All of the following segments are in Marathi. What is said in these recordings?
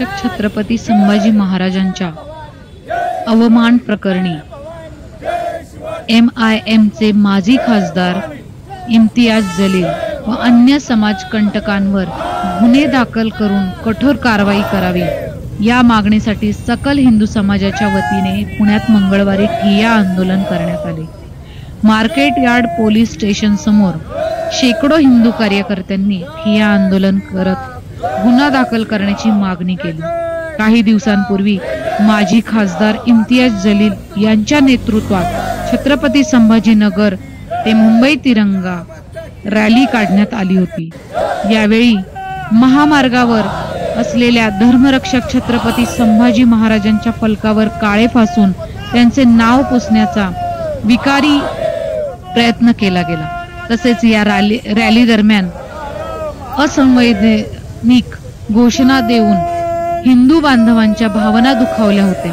धर्मरक्षक छत्रपती संभाजी महाराजांच्या अवमान प्रकरणी MIMचे माजी खासदार इम्तियाज जलील व अन्य समाजकंटकांवर गुन्हे दाखल करून कठोर कारवाई करावी या मागणीसाठी सकल हिंदू समाजाच्या वतीने पुण्यात मंगळवारी ठिय्या आंदोलन करण्यात आले। मार्केट यार्ड पोलीस स्टेशन समोर शेकडो हिंदू कार्यकर्त्यांनी ठिय्या आंदोलन करत गुन्हा दाखल करण्याची मागणी केली। काही दिवसांपूर्वी माजी खासदार इम्तियाज जलील यांच्या नेतृत्वात छत्रपती संभाजीनगर ते मुंबई तिरंगा रॅली काढण्यात आली होती। यावेळी महामार्गावर असलेल्या धर्मरक्षक छत्रपती संभाजी महाराजांच्या फलकावर काळे फासून त्यांचे नाव पुसण्याचा विकारी प्रयत्न केला गेला। तसेच या रॅली दरम्यान असंवैधानिक घोषणा देऊन हिंदू बांधवांच्या भावना दुखावल्या होत्या।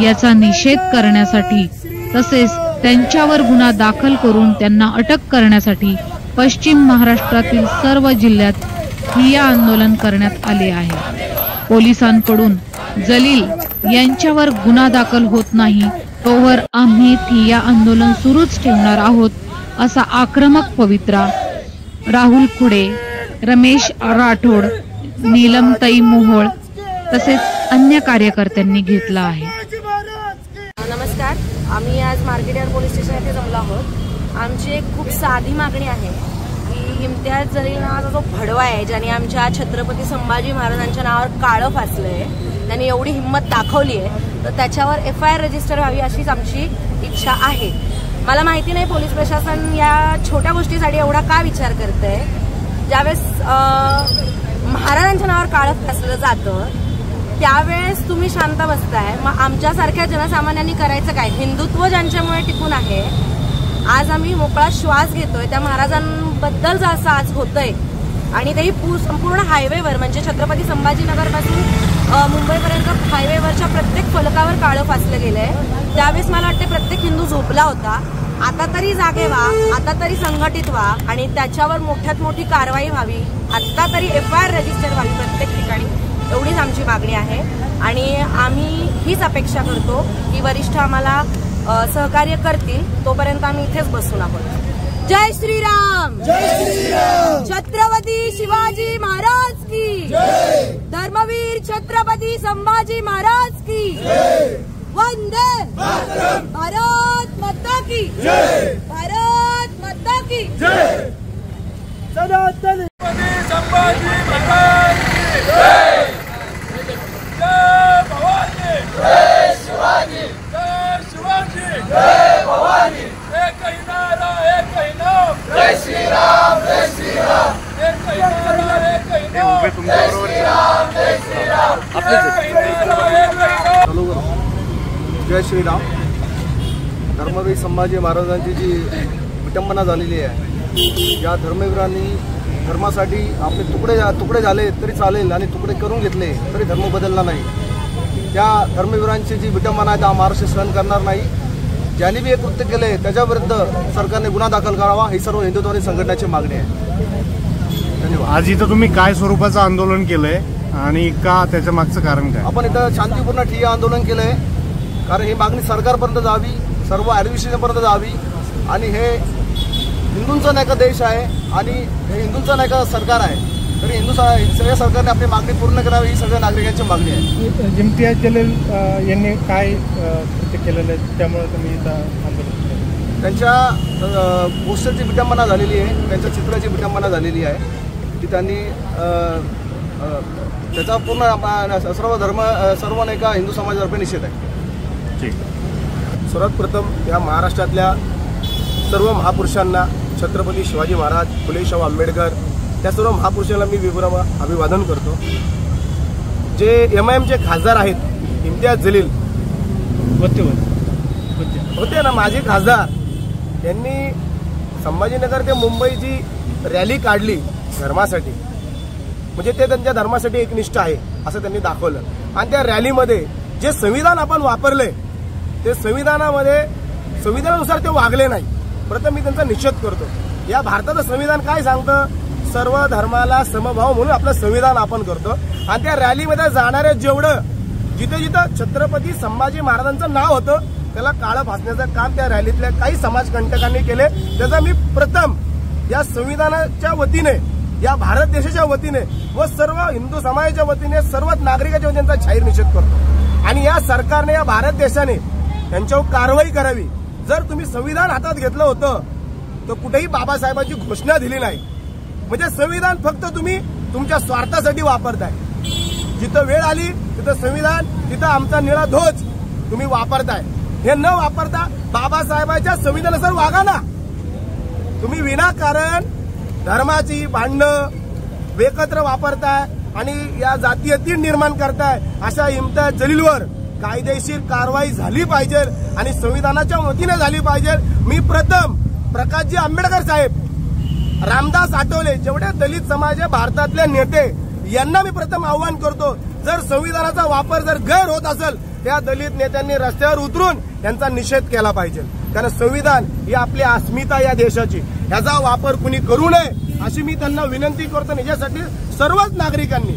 याचा निषेध करण्यासाठी तसेच त्यांच्यावर गुन्हा दाखल करून त्यांना अटक करण्यासाठी पश्चिम महाराष्ट्रातील सर्व जिल्ह्यात ठिय्या आंदोलन करण्यात आले आहे। पोलिसांकडून जलील यांच्यावर गुन्हा दाखल होत नाही तोवर आम्ही ठिय्या आंदोलन सुरूच ठेवणार आहोत असा आक्रमक पवित्रा राहुल खुडे, रमेश राठोड, नीलमताई मोहोळ तसेच अन्य कार्यकर्त्यांनी घेतला आहे। नमस्कार, आम्ही आज मार्केट यार्ड पोलीस स्टेशन येथे जमलो आहोत। आमची एक खूप साधी मागणी आहे की इम्तियाज जलील नावाचा जो भडवा आहे ज्याने आमच्या छत्रपती संभाजी महाराजांच्या नावावर काळं फासलंय, त्यांनी एवढी हिंमत दाखवली आहे तर त्याच्यावर FIR रजिस्टर व्हावी अशीच आमची इच्छा आहे। मला माहिती नाही पोलीस प्रशासन या छोट्या गोष्टीसाठी एवढा का विचार करतंय। ज्यावेळेस महाराजांच्या नावावर काळं फासलं जातं त्यावेळेस तुम्ही शांत बसताय, मग आमच्यासारख्या जनसामान्यांनी करायचं काय? हिंदुत्व ज्यांच्यामुळे टिकून आहे, आज आम्ही मोकळा श्वास घेतोय त्या महाराजांबद्दल असं आज होतंय आणि तेही संपूर्ण हायवेवर म्हणजे छत्रपती संभाजीनगर पासून मुंबईपर्यंत हायवेवरच्या प्रत्येक फलकावर काळं फासलं गेलंय। त्यावेळेस मला वाटतं प्रत्येक हिंदू झोपला होता। आता तरी जागे व्हा, आता तरी संघटित व्हा आणि त्याच्यावर मोठ्यात मोठी कारवाई व्हावी, आता तरी FIR रजिस्टर व्हावी प्रत्येक ठिकाणी, एवढीच आमची मागणी आहे। आणि आम्ही हीच अपेक्षा करतो की वरिष्ठ आम्हाला सहकार्य करतील, तोपर्यंत आम्ही इथेच बसून आहोत। जय श्रीराम, जय श्रीराम। छत्रपती शिवाजी महाराज की जय। धर्मवीर छत्रपती संभाजी महाराज की जय। वंदे मातरम। भारत माता की जय। भारत माता की जय। छत्रपती संभाजी महाराज की जय। जय भवानी, जय शिवाजी, जय शिवाजी, जय भवानी। एक ही नारा, एक ही नाम, जय श्रीराम, जय श्रीराम। एक ही नारा, एक ही नाम, जय श्रीराम, जय श्रीराम। एक ही नारा, एक ही नाम। जय श्रीराम। धर्मवीर संभाजी महाराजांची जी विटंबना झालेली आहे, या धर्मवीरांनी धर्मासाठी आपले तुकडे झाले तरी चालेल आणि तुकडे करून घेतले तरी धर्म बदलला नाही। त्या धर्मवीरांची जी विटंबना आहे त्या महाराष्ट्र सहन करणार नाही। ज्यांनी बी हे कृत्य केले त्याच्याविरुद्ध सरकारने गुन्हा दाखल करावा ही सर्व हिंदुत्ववादी संघटनेची मागणी आहे। धन्यवाद। आज इथं तुम्ही काय स्वरूपाचं आंदोलन केलंय आणि का त्याच्या मागचं कारण काय? आपण इथं शांतीपूर्ण ठिय्या आंदोलन केलंय कारण ही मागणी सरकारपर्यंत जावी, सर्व ॲडमिनिस्ट्रेशनपर्यंत जावी आणि हे हिंदूंचा नाही का देश आहे आणि हे हिंदूंचा नाही का सरकार आहे, तरी सगळ्या सरकारने आपली मागणी पूर्ण करावी ही सगळ्या नागरिकांची मागणी आहे। इम्तियाज जलील यांनी काय कृत्य केलेलं आहे त्यामुळे तुम्ही इथं आंदोलन केलं? त्यांच्या पोस्टरची विटंबना झालेली आहे, त्यांच्या चित्राची विटंबना झालेली आहे की त्यांनी त्याचा पूर्ण सर्व नाही का हिंदू समाजातर्फे निषेध आहे। सर्वात प्रथम या महाराष्ट्रातल्या सर्व महापुरुषांना, छत्रपती शिवाजी महाराज, फुले शाहू आंबेडकर, त्या सर्व महापुरुषांना मी विनम्र अभिवादन करतो। जे MIMचे खासदार आहेत इम्तियाज जलील होते ना, माझे खासदार, त्यांनी संभाजीनगर ते मुंबईची रॅली काढली धर्मासाठी, म्हणजे ते त्यांच्या धर्मासाठी एकनिष्ठ आहे असं त्यांनी दाखवलं। आणि त्या रॅलीमध्ये जे संविधान आपण वापरले ते संविधानानुसार ते वागले नाही। प्रथम मी त्यांचा निषेध करतो। या भारताचं संविधान काय सांगतं? सर्व धर्माला समभाव म्हणून आपलं संविधान आपण करतो आणि त्या रॅलीमध्ये जाणारे जेवढं जिथे जिथं छत्रपती संभाजी महाराजांचं नाव होतं त्याला काळं फासण्याचं काम त्या रॅलीतल्या काही समाजकंटकांनी केले। त्याचा मी प्रथम या संविधानाच्या वतीने, या भारत देशाच्या वतीने व सर्व हिंदू समाजाच्या वतीने, सर्व नागरिकांच्या वतीने त्यांचा जाहीर निषेध करतो। आणि या सरकारने, या भारत देशाने यांच्यावर कारवाई करावी। जर तुम्ही संविधान हातात घेतलं होतं तर कुठेही बाबासाहेबांची घोषणा दिली नाही। म्हणजे संविधान फक्त तुम्ही तुमच्या स्वार्थासाठी वापरताय। जिथं वेळ आली तिथं संविधान, तिथं आमचा निळा ध्वज तुम्ही वापरताय। हे न वापरता बाबासाहेबांच्या संविधानानुसार वागा ना। तुम्ही विनाकारण धर्माची भांडणं एकत्र वापरताय आणि या जातीय तीढ निर्माण करताय। अशा इम्तियाज जलीलवर कायदेशीर कारवाई झाली पाहिजे आणि संविधानाच्या वतीने झाली पाहिजे। मी प्रथम प्रकाशजी आंबेडकर साहेब, रामदास आठवले, जेवढे दलित समाज भारतातले नेते यांना मी प्रथम आव्हान करतो, जर संविधानाचा वापर जर गैर होत असेल त्या दलित नेत्यांनी रस्त्यावर उतरून यांचा निषेध केला पाहिजे। कारण संविधान ही आपली अस्मिता या देशाची, याचा वापर कुणी करू नये अशी मी त्यांना विनंती करतो। यासाठी सर्वच नागरिकांनी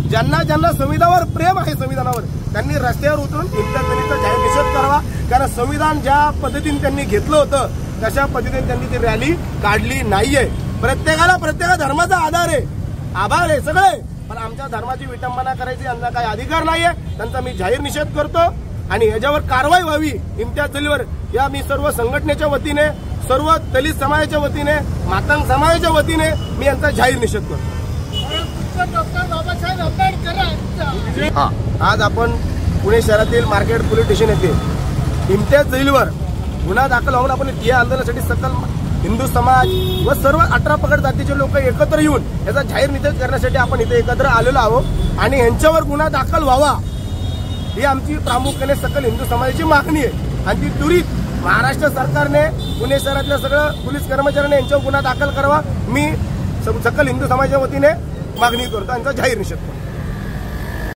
ज्यांना ज्यांना संविधानावर प्रेम आहे, संविधानावर, त्यांनी रस्त्यावर उतरून इम्तियाज जलीलचा जाहीर निषेध करावा। कारण संविधान ज्या पद्धतीने त्यांनी घेतलं होतं तशा पद्धतीने त्यांनी ती रॅली काढली नाहीये। प्रत्येकाला प्रत्येक धर्माचा आधार आहे, आभार आहे सगळे, पण आमच्या धर्माची विटंबना करायची यांचा काही अधिकार नाहीये। त्यांचा मी जाहीर निषेध करतो आणि याच्यावर कारवाई व्हावी इम्तियाज जलीलवर। या मी सर्व संघटनेच्या वतीने, सर्व दलित समाजाच्या वतीने, मातंग समाजाच्या वतीने मी यांचा जाहीर निषेध करतो। आज आपण पुणे शहरातील मार्केट पोलीस स्टेशन येथे इम्तियाज जलीलवर गुन्हा दाखल होऊन आपण या आंदोलनासाठी सकल हिंदू समाज व सर्व 18 पगड जातीचे लोक एकत्र येऊन याचा जाहीर निषेध करण्यासाठी आपण इथे एकत्र आलेलो आहोत आणि यांच्यावर गुन्हा दाखल व्हावा ही आमची प्रामुख्याने सकल हिंदू समाजाची मागणी आहे। आणि ती त्वरित महाराष्ट्र सरकारने, पुणे शहरातल्या सगळं पोलीस कर्मचाऱ्यांनी यांच्यावर गुन्हा दाखल करावा, मी सकल हिंदू समाजाच्या वतीने मागणी करतो, यांचा जाहीर निषेध करतो।